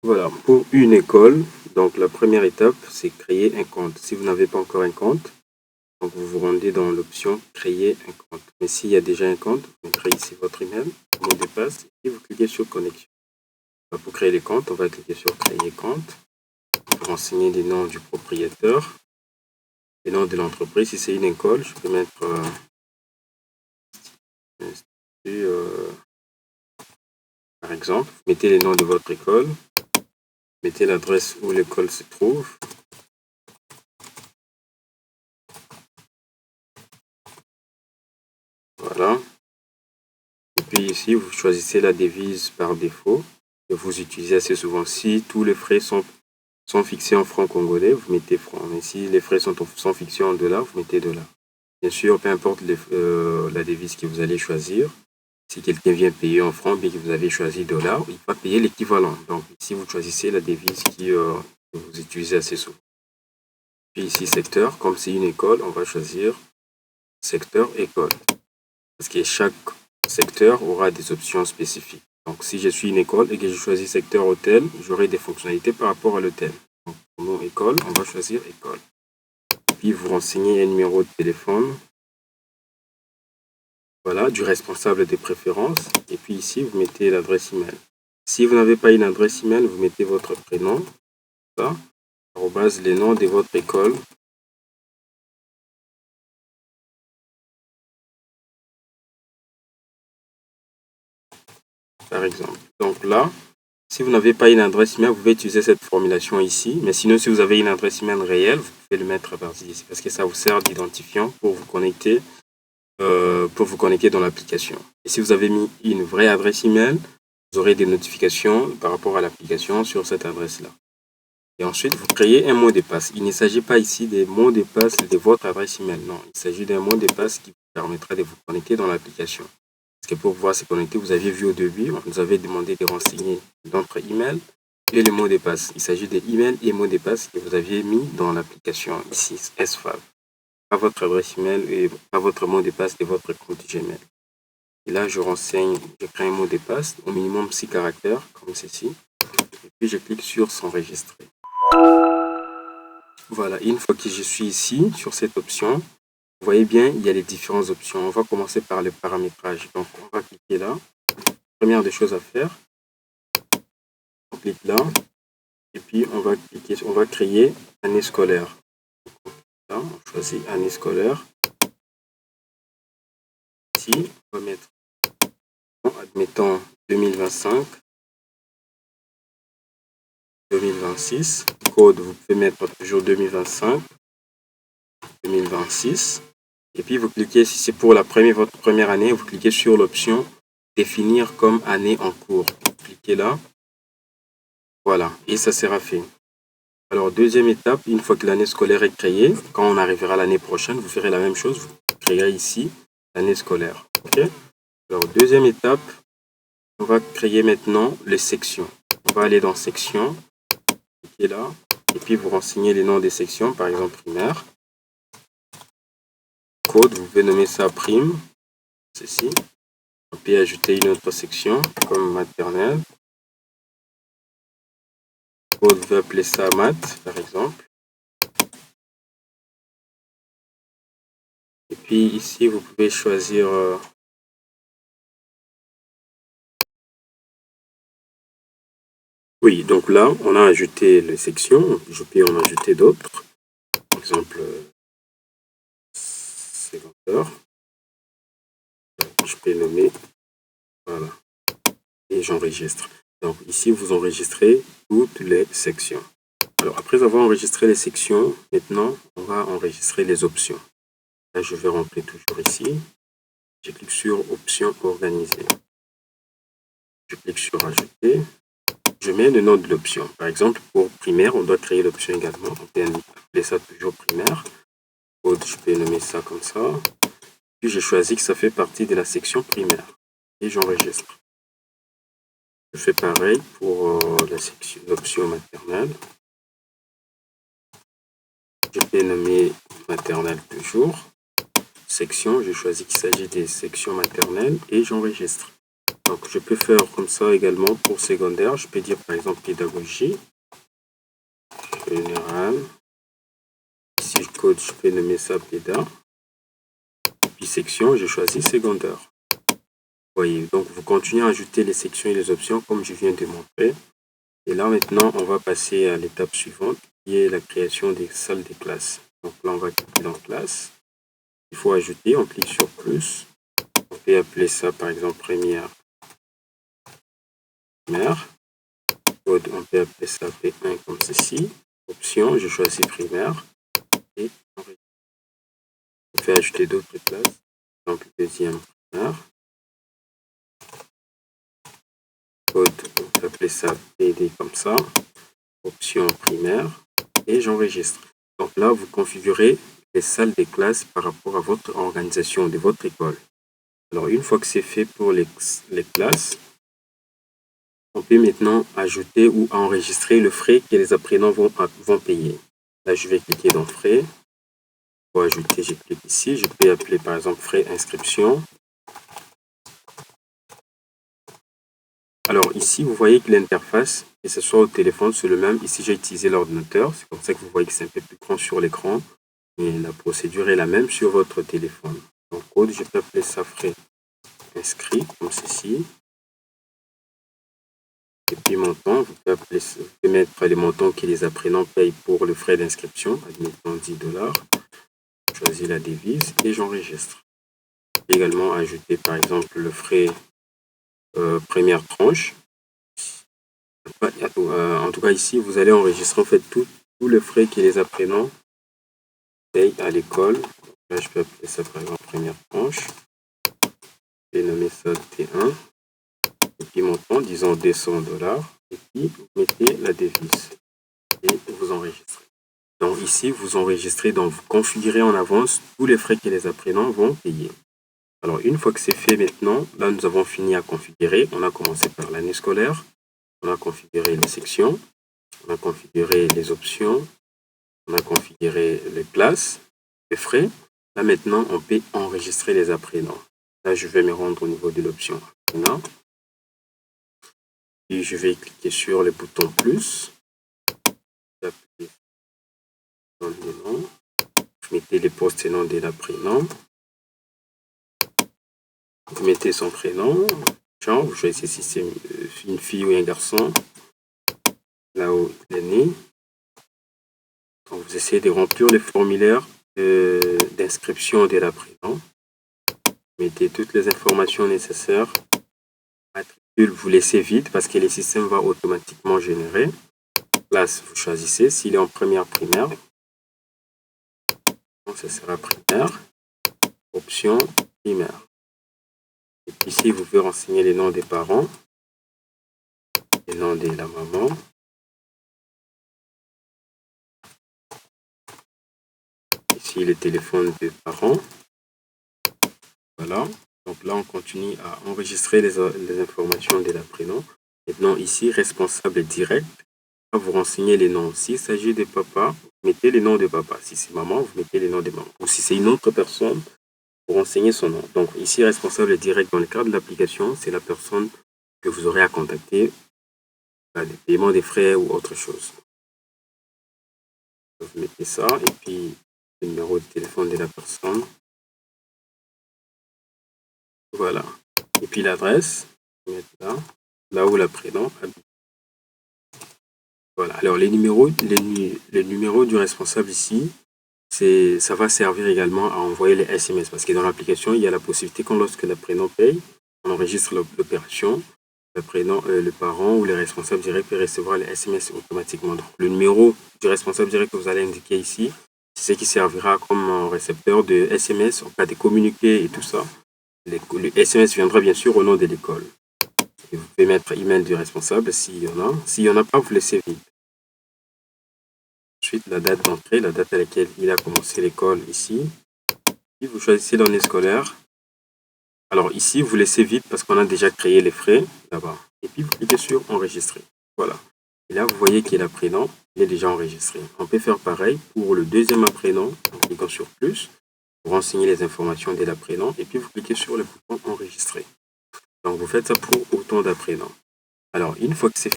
Voilà, pour une école, donc la première étape, c'est créer un compte. Si vous n'avez pas encore un compte, donc vous vous rendez dans l'option créer un compte. Mais s'il y a déjà un compte, vous créez ici votre email, mot de passe, et vous cliquez sur connexion. Pour créer les comptes, on va cliquer sur créer compte. Pour renseigner les noms du propriétaire, les noms de l'entreprise. Si c'est une école, je peux mettre par exemple, vous mettez les noms de votre école, mettez l'adresse où l'école se trouve. Voilà. Et puis ici, vous choisissez la devise par défaut que vous utilisez assez souvent. Si tous les frais sont fixés en francs congolais, vous mettez francs. Mais si les frais sont fixés en dollars, vous mettez dollars. Bien sûr, peu importe la devise que vous allez choisir, si quelqu'un vient payer en francs, bien que vous avez choisi dollars, il va payer l'équivalent. Donc ici, vous choisissez la devise que vous utilisez assez souvent. Puis ici, secteur, comme c'est une école, on va choisir secteur école. Parce que chaque secteur aura des options spécifiques. Donc si je suis une école et que je choisis secteur hôtel, j'aurai des fonctionnalités par rapport à l'hôtel. Donc pour mon école, on va choisir école. Puis vous renseignez un numéro de téléphone. Voilà, du responsable des préférences. Et puis ici, vous mettez l'adresse email. Si vous n'avez pas une adresse email, vous mettez votre prénom, ça, arrobase les noms de votre école. Par exemple. Donc là, si vous n'avez pas une adresse email, vous pouvez utiliser cette formulation ici. Mais sinon, si vous avez une adresse email réelle, vous pouvez le mettre à partir d'ici parce que ça vous sert d'identifiant pour vous connecter dans l'application. Et si vous avez mis une vraie adresse email, vous aurez des notifications par rapport à l'application sur cette adresse-là. Et ensuite, vous créez un mot de passe. Il ne s'agit pas ici des mots de passe de votre adresse email. Non, il s'agit d'un mot de passe qui vous permettra de vous connecter dans l'application. Parce que pour pouvoir se connecter, vous aviez vu au début, on nous avait demandé de renseigner notre email et le mot de passe. Il s'agit des emails et mots de passe que vous aviez mis dans l'application ici, SFAV. Pas votre adresse email et pas votre mot de passe de votre compte Gmail. Et là, je crée un mot de passe au minimum 6 caractères, comme ceci. Et puis, je clique sur s'enregistrer. Voilà, une fois que je suis ici, sur cette option, vous voyez bien, il y a les différentes options. On va commencer par le paramétrage. Donc, on va cliquer là. Première des choses à faire, on clique là. Et puis, on va créer année scolaire. Là, on choisit année scolaire. Ici, on va mettre, admettons, 2025. 2026. Code, vous pouvez mettre toujours 2025. 2026. Et puis, vous cliquez, si c'est pour votre première année, vous cliquez sur l'option définir comme année en cours. Vous cliquez là. Voilà. Et ça sera fait. Alors, deuxième étape, une fois que l'année scolaire est créée, quand on arrivera l'année prochaine, vous ferez la même chose. Vous créerez ici l'année scolaire. OK? Alors, deuxième étape, on va créer maintenant les sections. On va aller dans section. Cliquez là. Et puis, vous renseignez les noms des sections, par exemple primaire. Code, vous pouvez nommer ça prime. Ceci. On peut ajouter une autre section comme maternelle. Code, vous pouvez appeler ça maths, par exemple. Et puis ici, vous pouvez choisir oui, donc là, on a ajouté les sections. Je peux en ajouter d'autres. Par exemple, secondaire. Je peux nommer. Voilà. Et j'enregistre. Donc ici, vous enregistrez toutes les sections. Alors, après avoir enregistré les sections, maintenant, on va enregistrer les options. Là, je vais rentrer toujours ici. Je clique sur option organiser. Je clique sur ajouter. Je mets le nom de l'option. Par exemple, pour primaire, on doit créer l'option également. On peut appeler ça toujours primaire. Code, je peux nommer ça comme ça. Puis j'ai choisi que ça fait partie de la section primaire. Et j'enregistre. Je fais pareil pour l'option maternelle. Je peux nommer maternelle toujours. Section, j'ai choisi qu'il s'agit des sections maternelles et j'enregistre. Donc, je peux faire comme ça également pour secondaire. Je peux dire par exemple pédagogie générale. Ici, le code, je peux nommer ça péda. Puis section, je choisis secondaire. Vous voyez, donc vous continuez à ajouter les sections et les options comme je viens de montrer. Et là, maintenant, on va passer à l'étape suivante, qui est la création des salles de classe. Donc là, on va cliquer dans classe. Il faut ajouter, on clique sur plus. On peut appeler ça, par exemple, première. Code, on peut appeler ça P1 comme ceci. Option, je choisis primaire. Et on peut ajouter d'autres classes. Par exemple, deuxième primaire. Code, on peut appeler ça PD comme ça. Option primaire. Et j'enregistre. Donc là, vous configurez les salles des classes par rapport à votre organisation de votre école. Alors, une fois que c'est fait pour les classes, on peut maintenant ajouter ou enregistrer le frais que les apprenants vont payer. Là, je vais cliquer dans frais. Pour ajouter, je clique ici. Je peux appeler par exemple frais inscription. Alors ici, vous voyez que l'interface, que ce soit au téléphone, c'est le même. Ici, j'ai utilisé l'ordinateur. C'est comme ça que vous voyez que c'est un peu plus grand sur l'écran. Et la procédure est la même sur votre téléphone. Donc, code, je peux appeler ça frais inscrit, comme ceci. Et puis montant, vous pouvez mettre les montants que les apprenants payent pour le frais d'inscription, admettons 10 $. Je choisis la devise et j'enregistre. Également ajouter par exemple le frais première tranche. En tout cas ici, vous allez enregistrer en fait tous les frais que les apprenants payent à l'école. Là, je peux appeler ça par exemple première tranche. Je vais nommer ça T1. Et puis montant, disons 200 $. Et puis vous mettez la devise et vous enregistrez. Donc ici, vous enregistrez, donc vous configurez en avance tous les frais que les apprenants vont payer. Alors une fois que c'est fait maintenant, là nous avons fini à configurer. On a commencé par l'année scolaire, on a configuré les sections, on a configuré les options, on a configuré les classes, les frais. Là maintenant, on peut enregistrer les apprenants. Là, je vais me rendre au niveau de l'option apprenant. Et je vais cliquer sur le bouton plus. Vous mettez les postes et noms de l'apprenant. Vous mettez son prénom, genre, vous choisissez si c'est une fille ou un garçon, là où il est né. Donc, vous essayez de remplir le formulaire d'inscription de l'apprenant. Mettez toutes les informations nécessaires. Matricule, vous laissez vide parce que le système va automatiquement générer. Classe, vous choisissez. S'il est en première primaire, donc ça sera primaire. Option primaire. Et puis ici, vous pouvez renseigner les noms des parents, les noms de la maman. Ici, les téléphones des parents. Voilà. Donc là, on continue à enregistrer les informations de l'apprenant. Maintenant, ici, responsable direct. Vous renseignez les noms. S'il s'agit de papa, vous mettez les noms de papa. Si c'est maman, vous mettez les noms de maman. Ou si c'est une autre personne, vous renseignez son nom. Donc ici, responsable direct dans le cadre de l'application, c'est la personne que vous aurez à contacter pour le paiement des frais ou autre chose. Vous mettez ça et puis le numéro de téléphone de la personne. Voilà. Et puis l'adresse, vous mettez là où l'apprenant habite. Voilà. Alors les numéros du responsable ici, ça va servir également à envoyer les SMS parce que dans l'application, il y a la possibilité quand lorsque l'apprenant paye, on enregistre l'opération, le parent ou les responsables directs peut recevoir les SMS automatiquement. Donc, le numéro du responsable direct que vous allez indiquer ici, c'est ce qui servira comme un récepteur de SMS en cas de communiqué et tout ça. Le SMS viendra bien sûr au nom de l'école. Vous pouvez mettre email du responsable s'il y en a. S'il n'y en a pas, vous laissez vide. Ensuite, la date d'entrée, la date à laquelle il a commencé l'école ici. Puis vous choisissez l'année scolaire. Alors ici, vous laissez vide parce qu'on a déjà créé les frais là-bas. Et puis vous cliquez sur enregistrer. Voilà. Et là, vous voyez qu'il est l'apprenant, il est déjà enregistré. On peut faire pareil pour le deuxième apprenant en cliquant sur plus. Vous renseignez les informations de l'apprenant et puis vous cliquez sur le bouton enregistrer. Donc, vous faites ça pour autant d'apprenants. Alors, une fois que c'est